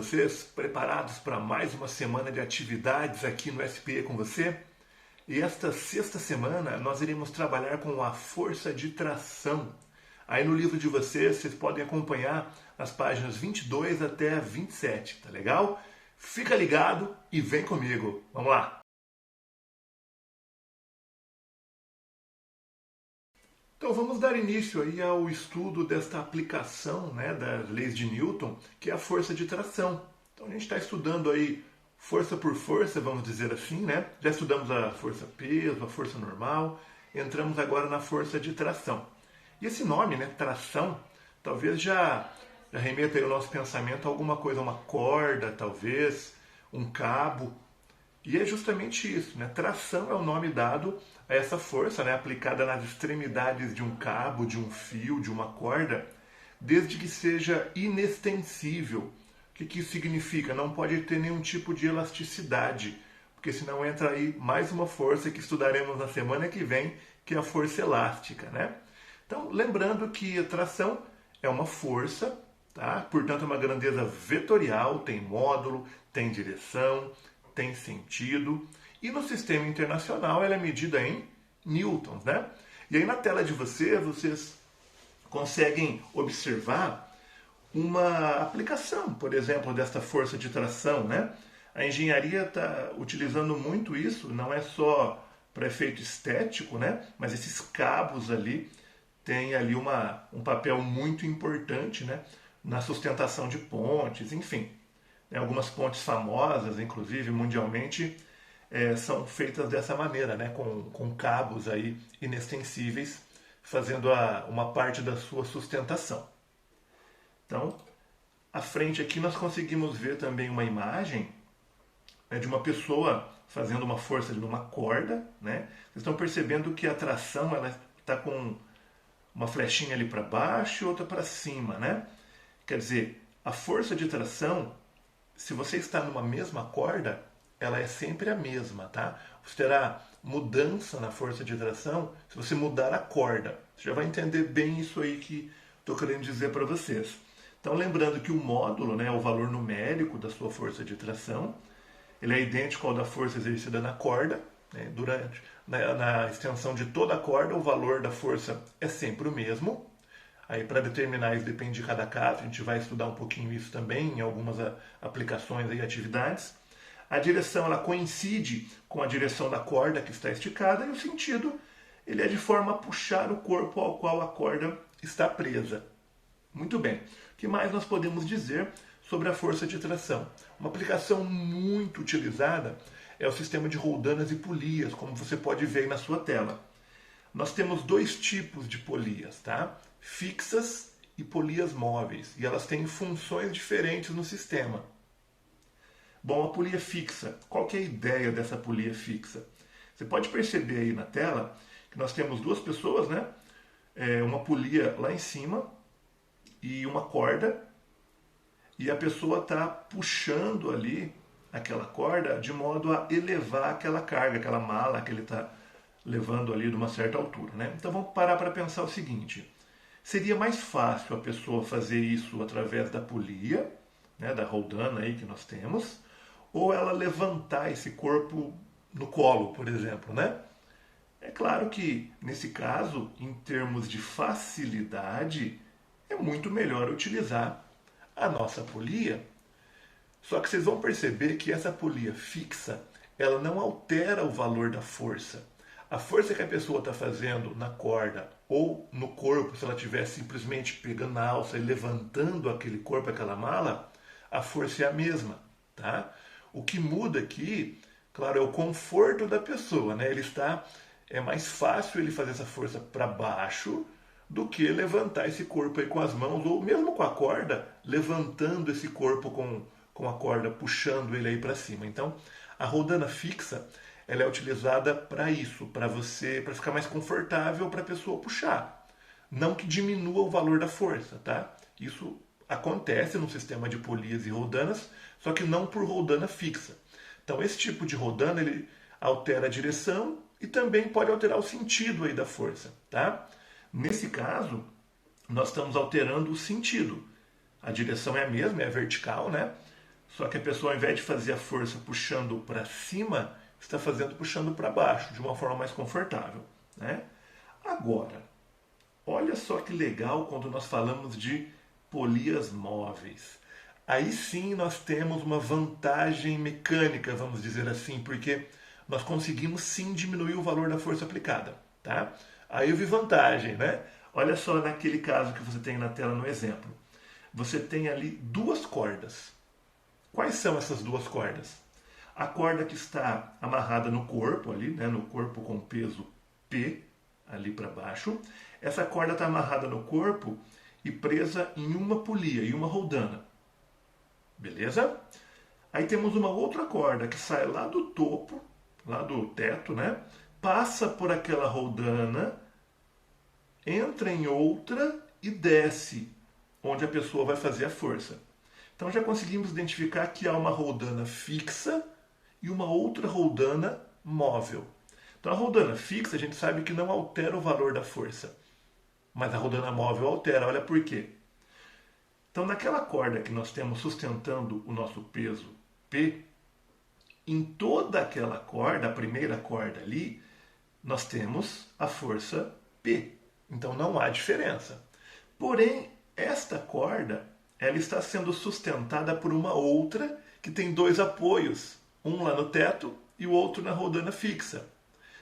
vocês? Preparados para mais uma semana de atividades aqui no SPE com você? E esta sexta semana nós iremos trabalhar com a força de tração. Aí no livro de vocês podem acompanhar as páginas 22 até 27, tá legal? Fica ligado e vem comigo. Vamos lá! Então vamos dar início aí ao estudo desta aplicação, das leis de Newton, que é a força de tração. Então a gente está estudando aí força por força, vamos dizer assim, né? Já estudamos a força peso, a força normal, entramos agora na força de tração. E esse nome, tração, talvez já remeta aí o nosso pensamento a alguma coisa, uma corda, talvez, um cabo. E é justamente isso, Tração é o nome dado a essa força, aplicada nas extremidades de um cabo, de um fio, de uma corda, desde que seja inextensível. O que isso significa? Não pode ter nenhum tipo de elasticidade, porque senão entra aí mais uma força que estudaremos na semana que vem, que é a força elástica, Então, lembrando que a tração é uma força, Portanto, é uma grandeza vetorial, tem módulo, tem direção, tem sentido. E no sistema internacional ela é medida em newtons, E aí na tela de vocês conseguem observar uma aplicação, por exemplo, desta força de tração, A engenharia está utilizando muito isso, não é só para efeito estético, Mas esses cabos ali têm ali um papel muito importante, Na sustentação de pontes, enfim. Algumas pontes famosas, inclusive mundialmente, são feitas dessa maneira, com cabos aí inextensíveis, fazendo uma parte da sua sustentação. Então, à frente aqui nós conseguimos ver também uma imagem de uma pessoa fazendo uma força numa corda. Vocês estão percebendo que a tração está com uma flechinha ali para baixo e outra para cima, Quer dizer, a força de tração, se você está numa mesma corda, ela é sempre a mesma, Você terá mudança na força de tração se você mudar a corda. Você já vai entender bem isso aí que estou querendo dizer para vocês. Então, lembrando que o módulo, é o valor numérico da sua força de tração, ele é idêntico ao da força exercida na corda. Na extensão de toda a corda, o valor da força é sempre o mesmo. Aí, para determinar isso depende de cada caso, a gente vai estudar um pouquinho isso também em algumas aplicações e atividades. A direção ela coincide com a direção da corda que está esticada e o sentido ele é de forma a puxar o corpo ao qual a corda está presa. Muito bem. O que mais nós podemos dizer sobre a força de tração? Uma aplicação muito utilizada é o sistema de roldanas e polias, como você pode ver aí na sua tela. Nós temos dois tipos de polias, Fixas e polias móveis, e elas têm funções diferentes no sistema. Bom, a polia fixa, qual que é a ideia dessa polia fixa? Você pode perceber aí na tela que nós temos duas pessoas, uma polia lá em cima e uma corda, e a pessoa está puxando ali aquela corda de modo a elevar aquela carga, aquela mala que ele está levando ali de uma certa altura. Então vamos parar para pensar o seguinte: seria mais fácil a pessoa fazer isso através da polia, da roldana aí que nós temos, ou ela levantar esse corpo no colo, por exemplo, É claro que, nesse caso, em termos de facilidade, é muito melhor utilizar a nossa polia. Só que vocês vão perceber que essa polia fixa, ela não altera o valor da força. A força que a pessoa está fazendo na corda ou no corpo, se ela estiver simplesmente pegando na alça e levantando aquele corpo, aquela mala, a força é a mesma, O que muda aqui, claro, é o conforto da pessoa, é mais fácil ele fazer essa força para baixo do que levantar esse corpo aí com as mãos, ou mesmo com a corda, levantando esse corpo com a corda, puxando ele aí para cima. Então, a roldana fixa, ela é utilizada para isso, para ficar mais confortável para a pessoa puxar. Não que diminua o valor da força, Isso acontece no sistema de polias e roldanas, só que não por roldana fixa. Então, esse tipo de roldana, ele altera a direção e também pode alterar o sentido aí da força, Nesse caso, nós estamos alterando o sentido. A direção é a mesma, é vertical, Só que a pessoa, ao invés de fazer a força puxando para cima, está fazendo puxando para baixo, de uma forma mais confortável, né? Agora, olha só que legal quando nós falamos de polias móveis. Aí sim nós temos uma vantagem mecânica, vamos dizer assim, porque nós conseguimos sim diminuir o valor da força aplicada, tá? Aí eu vi vantagem, né? Olha só naquele caso que você tem na tela no exemplo. Você tem ali duas cordas. Quais são essas duas cordas? A corda que está amarrada no corpo ali, né, no corpo com peso P, ali para baixo. Essa corda está amarrada no corpo e presa em uma polia, em uma roldana. Beleza? Aí temos uma outra corda que sai lá do topo, lá do teto, né? Passa por aquela roldana, entra em outra e desce, onde a pessoa vai fazer a força. Então já conseguimos identificar que há uma roldana fixa e uma outra roldana móvel. Então a roldana fixa a gente sabe que não altera o valor da força, mas a roldana móvel altera. Olha por quê. Então naquela corda que nós temos sustentando o nosso peso P, em toda aquela corda, a primeira corda ali, nós temos a força P. Então não há diferença. Porém, esta corda ela está sendo sustentada por uma outra que tem dois apoios, um lá no teto e o outro na roldana fixa.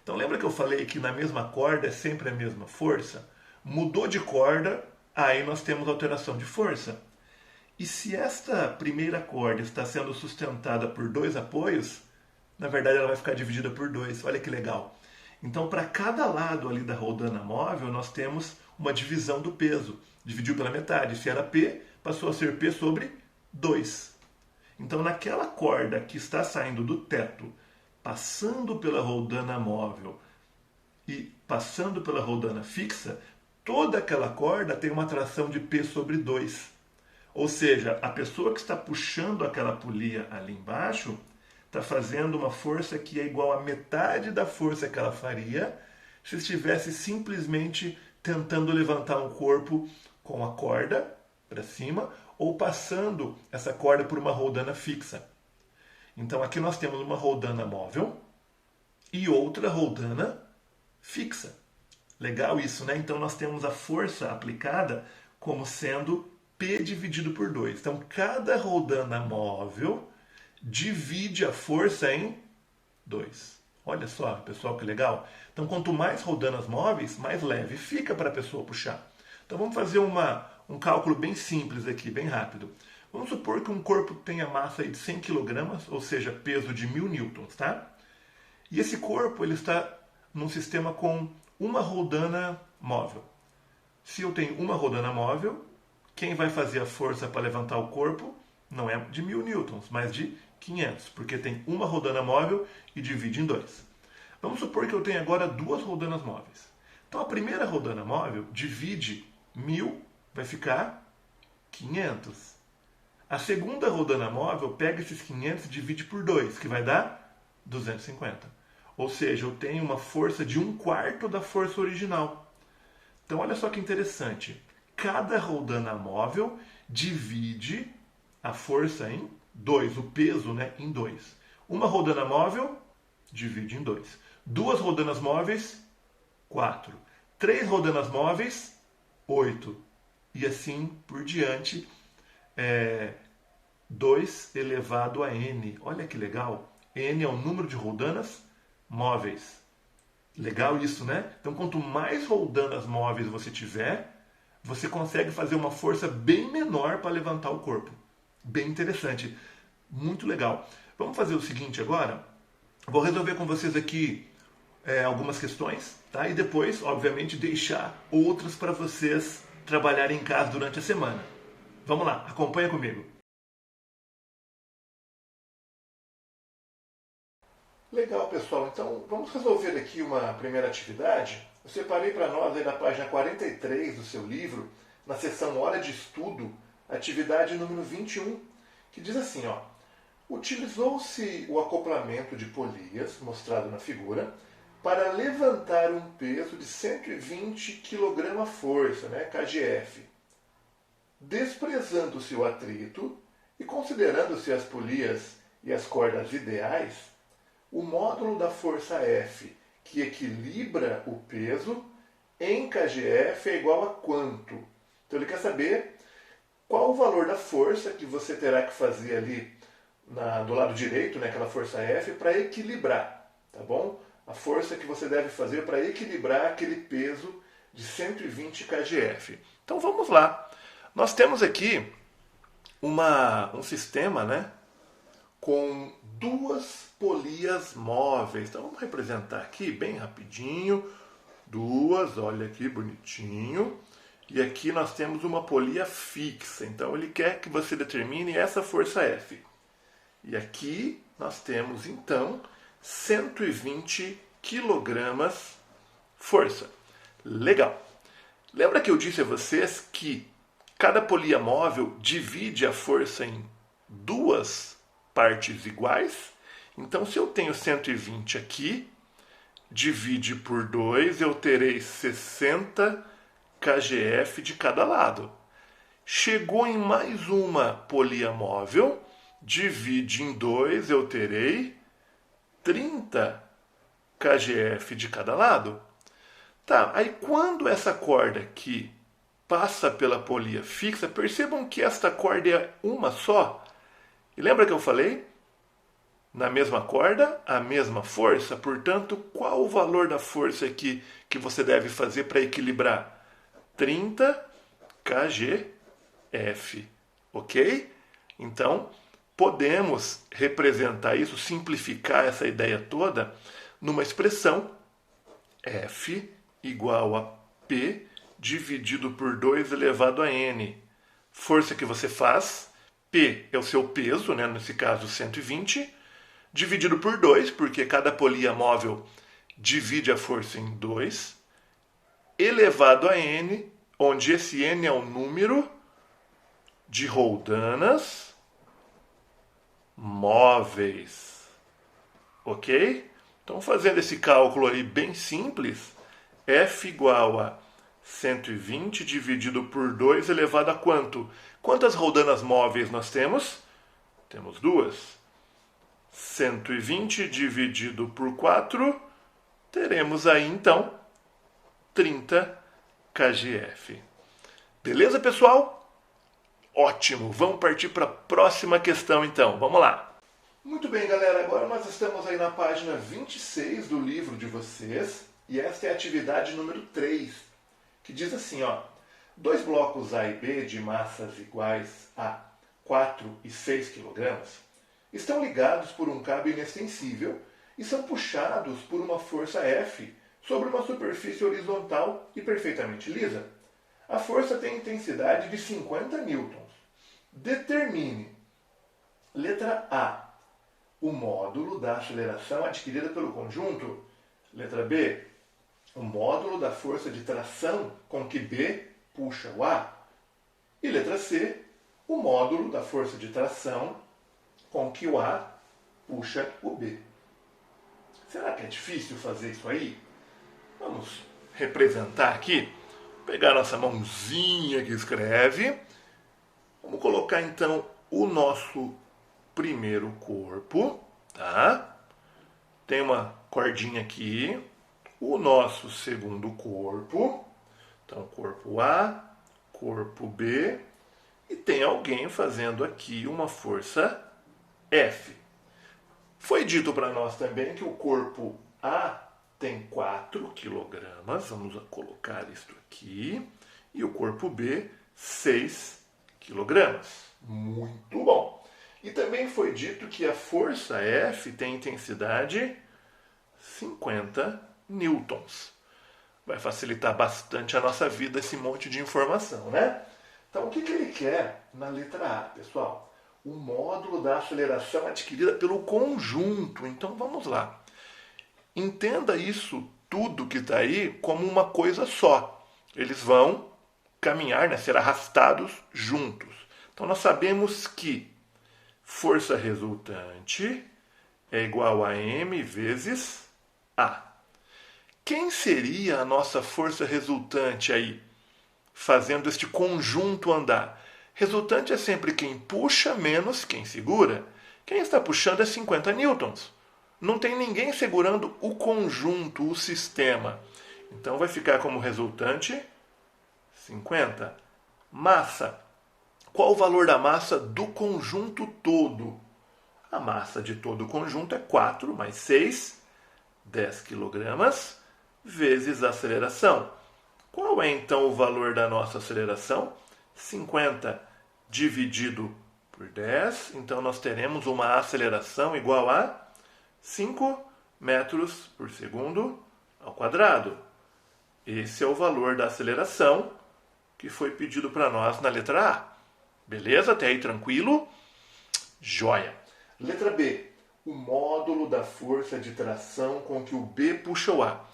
Então lembra que eu falei que na mesma corda é sempre a mesma força? Mudou de corda, aí nós temos alteração de força. E se esta primeira corda está sendo sustentada por dois apoios, na verdade ela vai ficar dividida por dois. Olha que legal. Então para cada lado ali da roldana móvel nós temos uma divisão do peso. Dividiu pela metade. Se era P, passou a ser P sobre 2. Então naquela corda que está saindo do teto, passando pela roldana móvel e passando pela roldana fixa, toda aquela corda tem uma tração de P sobre 2. Ou seja, a pessoa que está puxando aquela polia ali embaixo está fazendo uma força que é igual a metade da força que ela faria se estivesse simplesmente tentando levantar um corpo com a corda para cima ou passando essa corda por uma roldana fixa. Então aqui nós temos uma roldana móvel e outra roldana fixa. Legal isso, né? Então nós temos a força aplicada como sendo P dividido por 2. Então cada roldana móvel divide a força em 2. Olha só, pessoal, que legal. Então quanto mais roldanas móveis, mais leve fica para a pessoa puxar. Então vamos fazer um cálculo bem simples aqui, bem rápido. Vamos supor que um corpo tenha massa de 100 kg, ou seja, peso de 1000 newtons, tá? E esse corpo ele está num sistema com uma roldana móvel. Se eu tenho uma roldana móvel, quem vai fazer a força para levantar o corpo não é de 1000 newtons, mas de 500, porque tem uma roldana móvel e divide em 2. Vamos supor que eu tenho agora duas roldanas móveis. Então a primeira roldana móvel divide 1000, vai ficar 500. A segunda roldana móvel pega esses 500 e divide por 2, que vai dar 250. Ou seja, eu tenho uma força de 1/4 da força original. Então olha só que interessante. Cada roldana móvel divide a força em 2, o peso, né, em 2. Uma roldana móvel divide em 2. Duas roldanas móveis, 4. 3 roldanas móveis, 8. E assim por diante, 2 elevado a n. Olha que legal. N é o número de roldanas móveis. Legal isso, né? Então, quanto mais roldanas móveis você tiver, você consegue fazer uma força bem menor para levantar o corpo. Bem interessante. Muito legal. Vamos fazer o seguinte agora. Vou resolver com vocês aqui algumas questões, tá? E depois, obviamente, deixar outras para vocês trabalharem em casa durante a semana. Vamos lá, acompanha comigo. Legal, pessoal. Então, vamos resolver aqui uma primeira atividade. Eu separei para nós aí na página 43 do seu livro, na seção Hora de Estudo, atividade número 21, que diz assim, ó: utilizou-se o acoplamento de polias, mostrado na figura, para levantar um peso de 120 kg à força, né, kgf. Desprezando-se o atrito, E considerando-se as polias e as cordas ideais, o módulo da força F, que equilibra o peso, em kgf é igual a quanto? Então ele quer saber qual o valor da força que você terá que fazer ali do lado direito, né, aquela força F, para equilibrar, tá bom? A força que você deve fazer para equilibrar aquele peso de 120 kgf. Então vamos lá. Nós temos aqui um sistema, né, com duas polias móveis. Então vamos representar aqui bem rapidinho. Duas, olha aqui, bonitinho. E aqui nós temos uma polia fixa. Então ele quer que você determine essa força F. E aqui nós temos então 120 quilogramas força. Legal. Lembra que eu disse a vocês que cada polia móvel divide a força em duas partes iguais? Então se eu tenho 120 aqui, divide por 2, eu terei 60 kgf de cada lado. Chegou em mais uma polia móvel, divide em 2, eu terei 30 kgf de cada lado. Tá, aí quando essa corda aqui passa pela polia fixa, percebam que esta corda é uma só. E lembra que eu falei? Na mesma corda, a mesma força. Portanto, qual o valor da força aqui que você deve fazer para equilibrar? 30 kgf, ok? Então, podemos representar isso, simplificar essa ideia toda numa expressão F igual a P dividido por 2 elevado a N. Força que você faz, P é o seu peso, né? Nesse caso 120, dividido por 2, porque cada polia móvel divide a força em 2, elevado a N, onde esse N é o número de roldanas móveis. Ok? Então, fazendo esse cálculo aí bem simples, F igual a 120 dividido por 2 elevado a quanto? Quantas roldanas móveis nós temos? Temos duas. 120 dividido por 4, teremos aí então 30 kgf. Beleza, pessoal? Ótimo! Vamos partir para a próxima questão então. Vamos lá. Muito bem, galera. Agora nós estamos aí na página 26 do livro de vocês e esta é a atividade número 3, que diz assim, ó: dois blocos A e B de massas iguais a 4 e 6 kg estão ligados por um cabo inextensível e são puxados por uma força F sobre uma superfície horizontal e perfeitamente lisa. A força tem intensidade de 50 newtons. Determine, letra A, o módulo da aceleração adquirida pelo conjunto. Letra B, o módulo da força de tração com que B puxa o A. E letra C, o módulo da força de tração com que o A puxa o B. Será que é difícil fazer isso aí? Vamos representar aqui. Pegar nossa mãozinha que escreve. Vamos colocar então o nosso primeiro corpo, tá? Tem uma cordinha aqui. O nosso segundo corpo. Então, corpo A, corpo B. E tem alguém fazendo aqui uma força F. Foi dito para nós também que o corpo A tem 4 kg. Vamos colocar isto aqui. E o corpo B, 6 kg. Muito bom. E também foi dito que a força F tem intensidade 50 newtons. Vai facilitar bastante a nossa vida esse monte de informação, né? Então, o que ele quer na letra A, pessoal? O módulo da aceleração adquirida pelo conjunto. Então, vamos lá. Entenda isso tudo que está aí como uma coisa só. Eles vão caminhar, né, ser arrastados juntos. Então, nós sabemos que força resultante é igual a M vezes A. Quem seria a nossa força resultante aí, fazendo este conjunto andar? Resultante é sempre quem puxa menos quem segura. Quem está puxando é 50 newtons. Não tem ninguém segurando o conjunto, o sistema. Então vai ficar como resultante 50. Massa. Qual o valor da massa do conjunto todo? A massa de todo o conjunto é 4 mais 6, 10 kg, vezes a aceleração. Qual é então o valor da nossa aceleração? 50 dividido por 10. Então nós teremos uma aceleração igual a 5 metros por segundo ao quadrado. Esse é o valor da aceleração que foi pedido para nós na letra A. Beleza? Até aí tranquilo? Joia! Letra B. O módulo da força de tração com que o B puxa o A.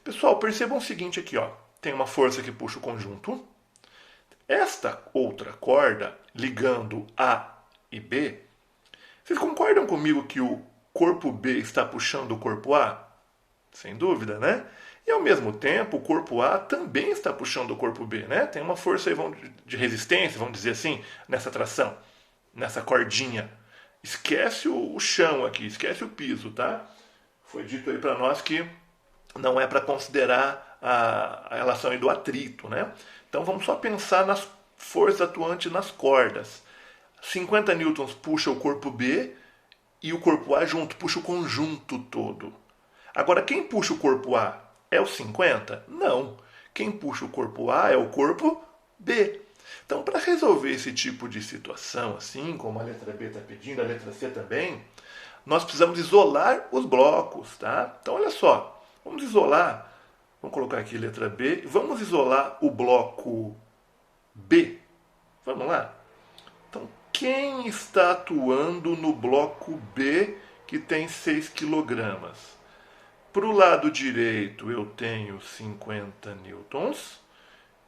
Pessoal, percebam o seguinte aqui, ó. Tem uma força que puxa o conjunto. Esta outra corda ligando A e B. Vocês concordam comigo que o corpo B está puxando o corpo A? Sem dúvida, né? E ao mesmo tempo, o corpo A também está puxando o corpo B, né? Tem uma força aí, de resistência, vamos dizer assim, nessa tração, nessa cordinha. Esquece o chão aqui, esquece o piso, tá? Foi dito aí para nós que não é para considerar a relação aí do atrito, né? Então vamos só pensar nas forças atuantes nas cordas. 50 newtons puxa o corpo B e o corpo A junto, puxa o conjunto todo. Agora, quem puxa o corpo A é o 50? Não. Quem puxa o corpo A é o corpo B. Então, para resolver esse tipo de situação, assim como a letra B está pedindo, a letra C também, nós precisamos isolar os blocos, tá? Então, olha só, vamos isolar, vamos colocar aqui letra B, vamos isolar o bloco B. Vamos lá? Então, quem está atuando no bloco B que tem 6 kg? Para o lado direito eu tenho 50 newtons.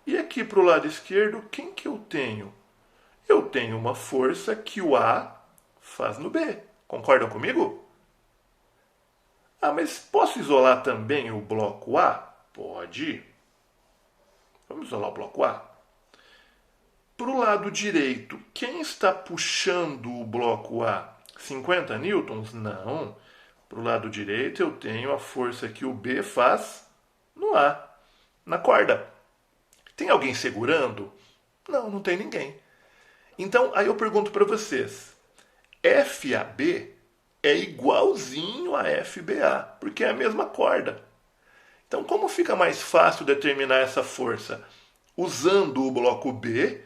E aqui para o lado esquerdo, quem que eu tenho? Eu tenho uma força que o A faz no B. Concordam comigo? Ah, mas posso isolar também o bloco A? Pode. Vamos isolar o bloco A. Para o lado direito, quem está puxando o bloco A? 50 newtons? Não. Para o lado direito eu tenho a força que o B faz no A, na corda. Tem alguém segurando? Não, não tem ninguém. Então, aí eu pergunto para vocês, FAB é igualzinho a FBA, porque é a mesma corda. Então, como fica mais fácil determinar essa força? Usando o bloco B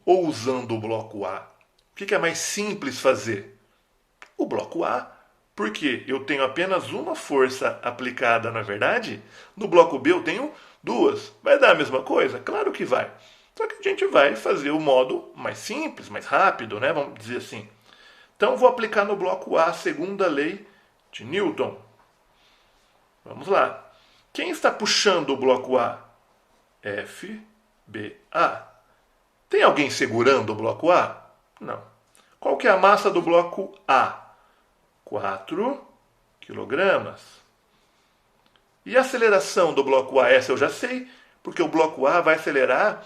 ou usando o bloco A? O que é mais simples fazer? O bloco A, porque eu tenho apenas uma força aplicada, na verdade. No bloco B eu tenho duas. Vai dar a mesma coisa? Claro que vai. Só que a gente vai fazer o modo mais simples, mais rápido, né? Vamos dizer assim. Então vou aplicar no bloco A a segunda lei de Newton. Vamos lá. Quem está puxando o bloco A? FBA. Tem alguém segurando o bloco A? Não. Qual que é a massa do bloco A? 4 kg. E a aceleração do bloco A? Essa eu já sei, porque o bloco A vai acelerar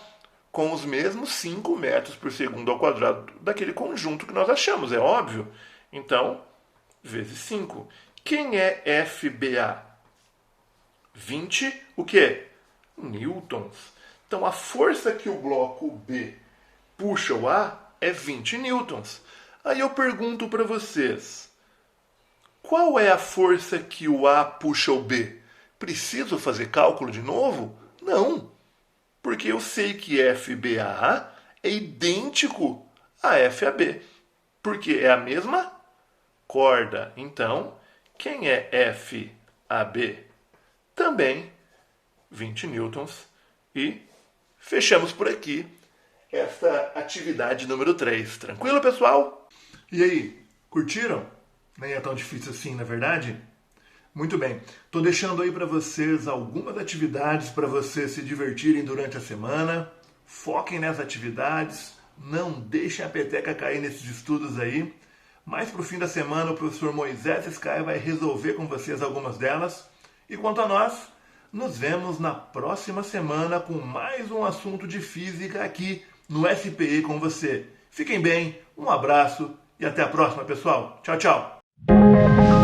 com os mesmos 5 metros por segundo ao quadrado daquele conjunto que nós achamos, é óbvio. Então, vezes 5. Quem é FBA? 20, o quê? Newtons. Então, a força que o bloco B puxa o A é 20 newtons. Aí eu pergunto para vocês, qual é a força que o A puxa o B? Preciso fazer cálculo de novo? Não, porque eu sei que FBA é idêntico a FAB, porque é a mesma corda. Então, quem é FAB? Também 20 newtons. E fechamos por aqui esta atividade número 3. Tranquilo, pessoal? E aí, curtiram? Nem é tão difícil assim, na verdade? Muito bem. Estou deixando aí para vocês algumas atividades para vocês se divertirem durante a semana. Foquem nessas atividades. Não deixem a peteca cair nesses estudos aí. Mais para o fim da semana, o professor Moisés Sky vai resolver com vocês algumas delas. E quanto a nós, Nos vemos na próxima semana com mais um assunto de física aqui no SPI com você. Fiquem bem, um abraço e até a próxima, pessoal. Tchau, tchau.